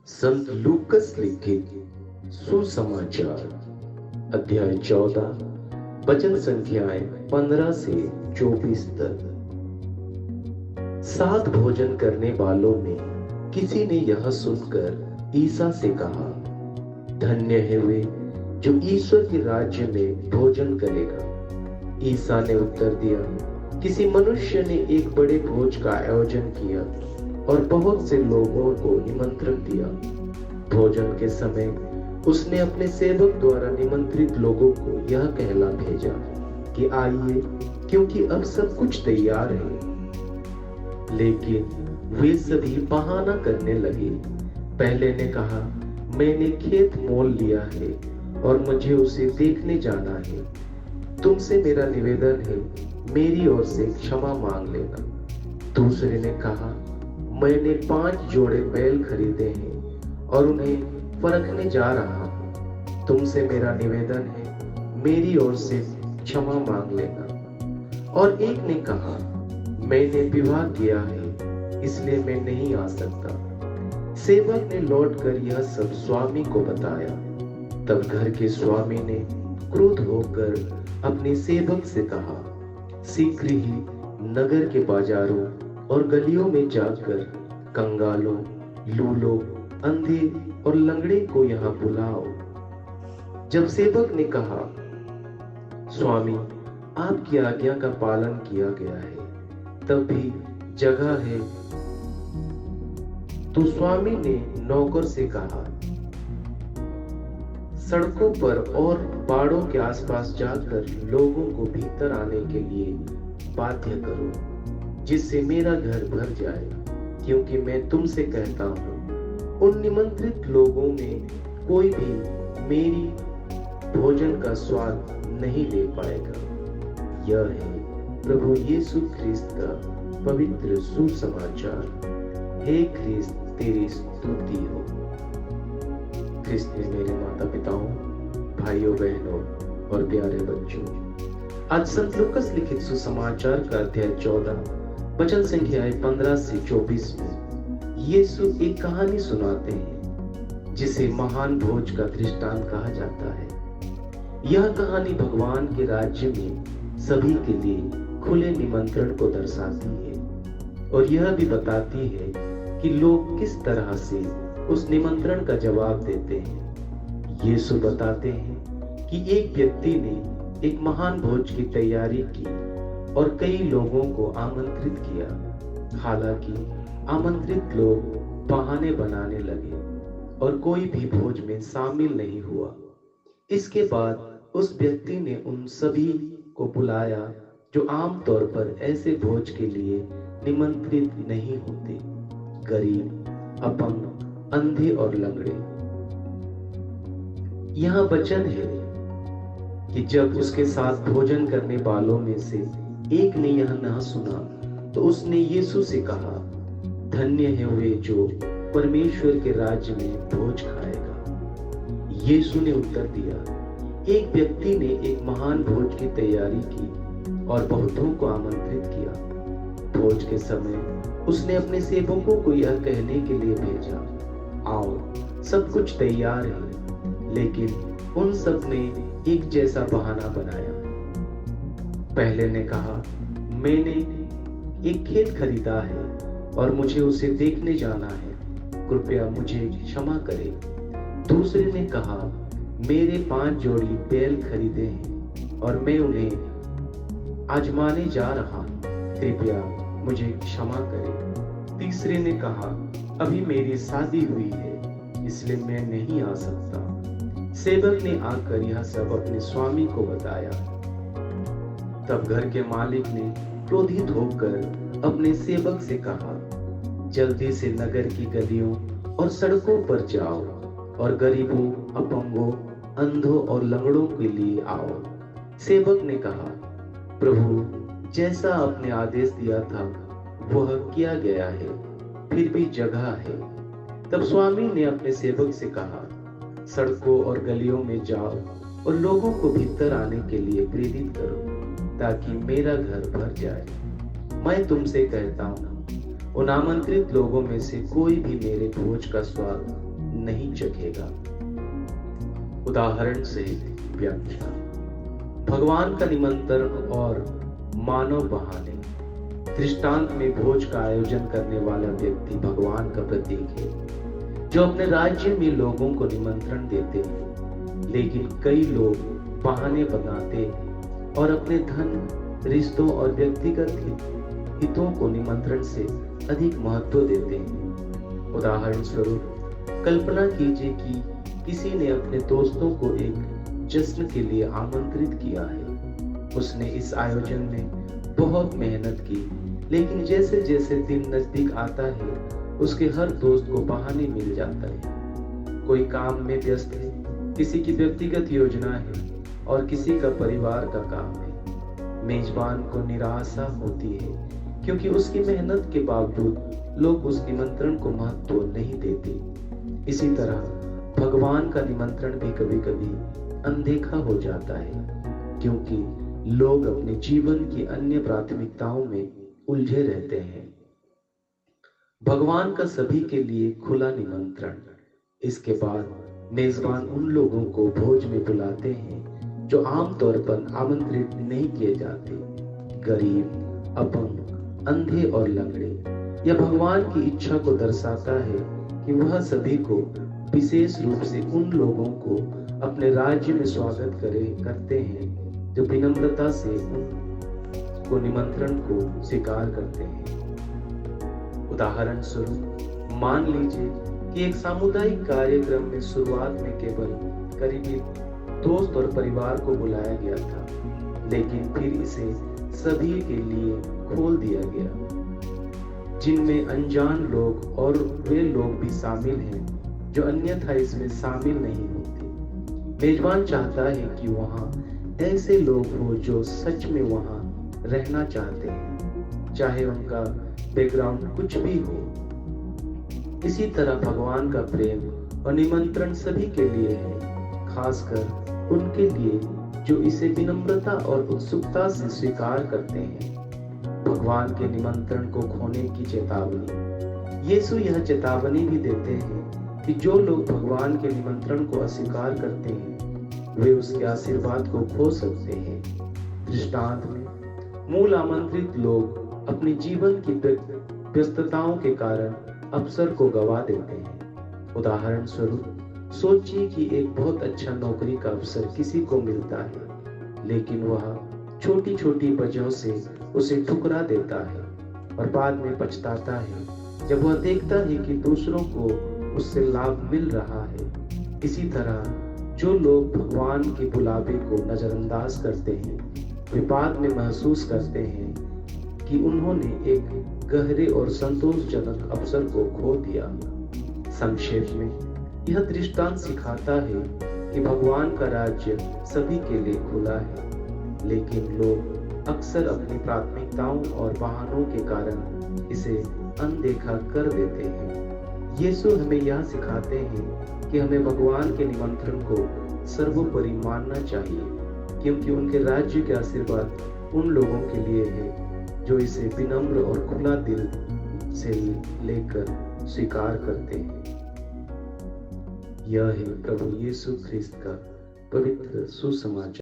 संत लूकस लिखित सुसमाचार अध्याय 14 वचन संख्याएं 15 से 24 तक। साथ भोजन करने वालों में किसी ने यह सुनकर ईसा से कहा, धन्य है वे जो ईश्वर के राज्य में भोजन करेगा। ईसा ने उत्तर दिया, किसी मनुष्य ने एक बड़े भोज का आयोजन किया और बहुत से लोगों को निमंत्रण दिया। भोजन के समय उसने अपने सेवक द्वारा निमंत्रित लोगों को यह कहला भेजा कि आइए, क्योंकि अब सब कुछ तैयार है। लेकिन वे सभी बहाना करने लगे। पहले ने कहा, मैंने खेत मोल लिया है और मुझे उसे देखने जाना है। तुमसे मेरा निवेदन है, मेरी ओर से क्षमा मांग लेना। दूसरे ने कहा, मैंने 5 जोड़े बैल खरीदे हैं और उन्हें परखने जा रहा हूं। तुमसे मेरा निवेदन है, मेरी ओर से क्षमा मांग लेना। और एक ने कहा, मैंने विवाह किया है, इसलिए मैं नहीं आ सकता। सेवक ने लौटकर यह सब स्वामी को बताया। तब घर के स्वामी ने क्रुद्ध होकर अपने सेवक से कहा, शीघ्र ही नगर के बाजारों और गलियों में जाकर कंगालों, लूलों, अंधे और लंगड़े को यहाँ बुलाओ। जब सेवक ने कहा, स्वामी, आपकी आज्ञा का पालन किया गया है, तब भी जगह है, तो स्वामी ने नौकर से कहा, सड़कों पर और बाड़ों के आसपास जाकर लोगों को भीतर आने के लिए बाध्य करो, जिससे मेरा घर भर जाए। क्योंकि मैं तुमसे कहता हूं, उन निमंत्रित लोगों में कोई भी मेरी भोजन का स्वाद नहीं ले पाएगा। यह है प्रभु यीशु ख्रिस्त का पवित्र सुसमाचार। हे ख्रिस्त, तेरी स्तुति हो। ख्रिस्त में मेरे माता पिताओं, भाइयों बहनों और प्यारे बच्चों, आज संत लूकस लिखित सुसमाचार का अध्याय 14 वचन संख्याएं 15 से 24 में यीशु एक कहानी सुनाते हैं जिसे महान भोज का दृष्टांत कहा जाता है। यह कहानी भगवान के राज्य में सभी के लिए खुले निमंत्रण को दर्शाती है और यह भी बताती है कि लोग किस तरह से उस निमंत्रण का जवाब देते हैं। यीशु बताते हैं कि एक व्यक्ति ने एक महान भोज की तैयारी की और कई लोगों को आमंत्रित किया। हालांकि आमंत्रित लोग बहाने बनाने लगे और कोई भी भोज में शामिल नहीं हुआ। इसके बाद उस व्यक्ति ने उन सभी को बुलाया जो आमतौर पर ऐसे भोज के लिए निमंत्रित नहीं होते, गरीब, अपंग, अंधे और लंगड़े। यहाँ वचन है कि जब उसके साथ भोजन करने वालों में से एक ने यह ना सुना तो उसने यीशु से कहा, धन्य है वे जो परमेश्वर के राज्य में भोज खाएगा। यीशु ने उत्तर दिया, एक व्यक्ति ने एक महान भोज की तैयारी की और बहुतों को आमंत्रित किया। भोज के समय उसने अपने सेवकों को यह कहने के लिए भेजा, आओ, सब कुछ तैयार है। लेकिन उन सब ने एक जैसा बहाना बनाया। पहले ने कहा, मैंने एक खेत खरीदा है और मुझे उसे देखने जाना है, कृपया मुझे क्षमा करें। दूसरे ने कहा, मेरे 5 जोड़ी बैल खरीदे हैं और मैं उन्हें आजमाने जा रहा हूं, कृपया मुझे क्षमा करें। तीसरे ने कहा, अभी मेरी शादी हुई है, इसलिए मैं नहीं आ सकता। सेवक ने आकर यह सब अपने स्वामी को बताया। तब घर के मालिक ने क्रोधित होकर अपने सेवक से कहा, जल्दी से नगर की गलियों और सड़कों पर जाओ और गरीबों, अपंगों, अंधों और लंगड़ों के लिए आओ। सेवक ने कहा, प्रभु, जैसा आपने आदेश दिया था वह किया गया है, फिर भी जगह है। तब स्वामी ने अपने सेवक से कहा, सड़कों और गलियों में जाओ और लोगों को भीतर आने के लिए प्रेरित करो, ताकि मेरा घर भर जाए। मैं तुमसे कहता हूं, उन आमंत्रित लोगों में से कोई भी मेरे भोज का स्वाद नहीं चखेगा। उदाहरण से व्याख्या। भगवान का निमंत्रण और मानव बहाने। दृष्टांत में भोज का आयोजन करने वाला व्यक्ति भगवान का प्रतीक है, जो अपने राज्य में लोगों को निमंत्रण देते हैं, लेकिन कई लोग बहाने बनाते और अपने धन, रिश्तों और व्यक्तिगत हितों को निमंत्रण से अधिक महत्व देते हैं। उदाहरण स्वरूप, कल्पना कीजिए कि किसी ने अपने दोस्तों को एक जश्न के लिए आमंत्रित किया है। उसने इस आयोजन में बहुत मेहनत की, लेकिन जैसे जैसे दिन नजदीक आता है, उसके हर दोस्त को बहाने मिल जाता है। कोई काम में व्यस्त है, किसी की व्यक्तिगत योजना है और किसी का परिवार का काम है। मेजबान को निराशा होती है, क्योंकि उसकी मेहनत के बावजूद लोग उस निमंत्रण को महत्व नहीं देते। इसी तरह भगवान का निमंत्रण भी कभी कभी अनदेखा हो जाता है, क्योंकि लोग अपने जीवन की अन्य प्राथमिकताओं में उलझे रहते हैं। भगवान का सभी के लिए खुला निमंत्रण। इसके बाद मेजबान उन लोगों को भोज में बुलाते हैं जो आमतौर पर आमंत्रित नहीं किए जाते। गरीब, अपंग, अंधे और लंगड़े। यह भगवान की इच्छा को दर्शाता है कि वह सभी को, विशेष रूप से उन लोगों को, अपने राज्य में स्वागत करते हैं जो विनम्रता से उनको निमंत्रण को स्वीकार करते हैं। उदाहरण स्वरूप, मान लीजिए कि एक सामुदायिक कार्यक्रम में शुरुआत में केवल करीबी दोस्त और परिवार को बुलाया गया था, लेकिन फिर इसे सभी के लिए खोल दिया गया, जिनमें अनजान लोग और वे लोग भी शामिल हैं जो अन्यथा इसमें शामिल नहीं होते। मेजबान चाहता है कि वहां ऐसे लोग हो जो सच में वहां रहना चाहते हैं, चाहे उनका बैकग्राउंड कुछ भी हो। इसी तरह भगवान का प्रेम और निमंत्रण सभी के लिए है, खासकर उनके लिए जो इसे विनम्रता और उत्सुकता से स्वीकार करते हैं। भगवान के निमंत्रण को खोने की चेतावनी। यीशु यह चेतावनी भी देते हैं कि जो लोग भगवान के निमंत्रण को अस्वीकार करते हैं, वे उसके आशीर्वाद को खो सकते हैं। दृष्टांत में, मूल आमंत्रित लोग अपने जीवन की व्यस्तताओं के कारण अवसर को गवा देते हैं। उदाहरण स्वरूप, सोचिए कि एक बहुत अच्छा नौकरी का अवसर किसी को मिलता है, लेकिन वह छोटी छोटी वजहों से उसे ठुकरा देता है और बाद में पछताता है जब वह देखता है कि दूसरों को उससे लाभ मिल रहा है। इसी तरह जो लोग भगवान के बुलावे को नजरअंदाज करते हैं, वे बाद में महसूस करते हैं कि उन्होंने एक गहरे और संतोषजनक अवसर को खो दिया। संक्षेप में, यह दृष्टांत सिखाता है कि भगवान का राज्य सभी के लिए खुला है, लेकिन लोग अक्सर अपनी प्राथमिकताओं और बहानों के कारण इसे अनदेखा कर देते हैं। यीशु हमें यह सिखाते हैं कि हमें भगवान के निमंत्रण को सर्वोपरि मानना चाहिए, क्योंकि उनके राज्य के आशीर्वाद उन लोगों के लिए है जो इसे विनम्र और खुला दिल से लेकर स्वीकार करते हैं। यह है प्रभु यीशु ख्रिस्त का पवित्र सुसमाचार।